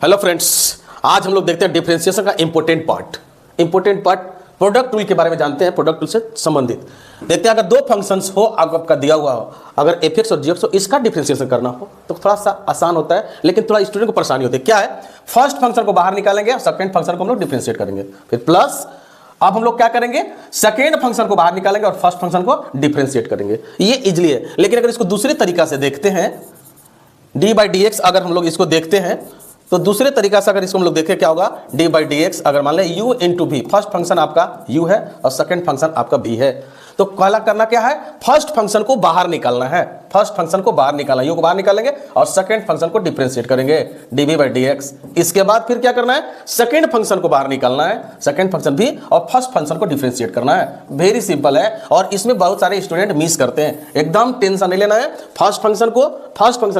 Hello friends, आज हम लोग देखते हैं डिफरेंशिएशन का इंपॉर्टेंट पार्ट प्रोडक्ट टूल के बारे में जानते हैं। प्रोडक्ट टूल से संबंधित देखते हैं, अगर दो फंक्शंस हो आपका दिया हुआ हो, अगर fx और gx हो, इसका डिफरेंशिएशन करना हो तो थोड़ा सा आसान होता है, लेकिन थोड़ा स्टूडेंट को परेशानी होती है। क्या है, फर्स्ट फंक्शन को बाहर निकालेंगे और सेकंड फंक्शन को हम लोग डिफरेंशिएट करेंगे, फिर प्लस अब हम लोग क्या करेंगे, सेकेंड फंक्शन को बाहर निकालेंगे और फर्स्ट फंक्शन को डिफरेंशिएट करेंगे। ये इजली है, लेकिन अगर इसको दूसरे तरीका से देखते हैं, डी बाई डी एक्स अगर हम लोग इसको देखते हैं तो दूसरे तरीका से अगर इसको हम लोग देखें क्या होगा, डी बाई डी एक्स अगर मान लें u इंटू भी, फर्स्ट फंक्शन आपका u है और सेकंड फंक्शन आपका v है, तो पहला करना क्या है, फर्स्ट फंक्शन को बाहर निकालना है, फर्स्ट फंक्शन को बाहर निकालना, u को बाहर निकालेंगे और सेकंड फंक्शन को डिफरेंशिएट करेंगे dv बाई डी एक्स। इसके बाद फिर क्या करना है, सेकंड फंक्शन को बाहर निकालना है, सेकंड फंक्शन भी, और फर्स्ट फंक्शन को डिफरेंशिएट करना है। वेरी सिंपल है, और इसमें बहुत सारे स्टूडेंट मिस करते हैं, एकदम टेंशन नहीं लेना है। फर्स्ट फंक्शन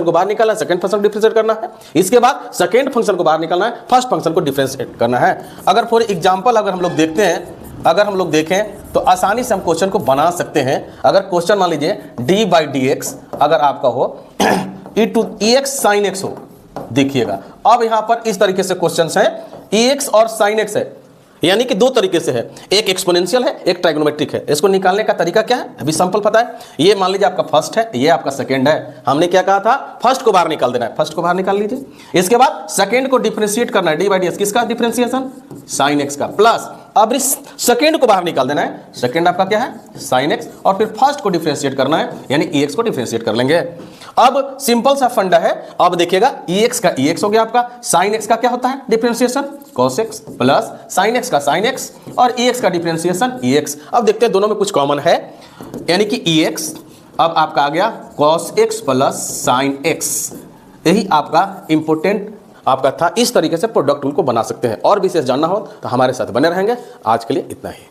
को बाहर निकालना है, सेकंड फंक्शन को डिफरेंशिएट करना है, इसके बाद सेकंड फंक्शन को बाहर निकालना है, फर्स्ट फंक्शन को डिफरेंशिएट करना है। अगर फॉर एग्जांपल अगर हम लोग देखते हैं, अगर हम लोग देखें तो आसानी से हम क्वेश्चन को बना सकते हैं। अगर क्वेश्चन मान लीजिए डी बाई डी एक्स अगर आपका हो e to e x sine x हो, देखिएगा अब यहां पर इस तरीके से क्वेश्चन है, ई एक्स और साइन एक्स है, यानी कि दो तरीके से है, एक एक्सपोनेंशियल है, एक ट्राइगोनोमेट्रिक है। इसको निकालने का तरीका क्या है, अभी सिंपल पता है। ये मान लीजिए आपका फर्स्ट है, ये आपका सेकंड है, हमने क्या कहा था, फर्स्ट को बाहर निकाल देना है, फर्स्ट को बाहर निकाल लीजिए। इसके बाद सेकंड को डिफरेंशिएट करना है, डी बाई डी एक्स, किसका डिफरेंशिएशन, साइन एक्स का, प्लस अब इस सेकंड को बाहर निकाल देना है, सेकंड आपका क्या है, साइन एक्स, और फिर फर्स्ट को डिफरेंशिएट करना है, यानी ई एक्स को डिफरेंशिएट कर लेंगे। अब सिंपल सा फंडा है, अब देखिएगा ई एक्स का ई एक्स हो गया आपका, साइन एक्स का क्या होता है differentiation, cos x plus sine x का साइन एक्स, और ई एक्स का डिफरेंशिएशन ई एक्स। अब देखते हैं दोनों में कुछ कॉमन है, यानी कि ई एक्स अब आपका आ गया cos x plus sine x, यही आपका इंपोर्टेंट आपका था। इस तरीके से प्रोडक्ट टूल को बना सकते हैं। और विशेष जानना हो तो हमारे साथ बने रहेंगे। आज के लिए इतना ही।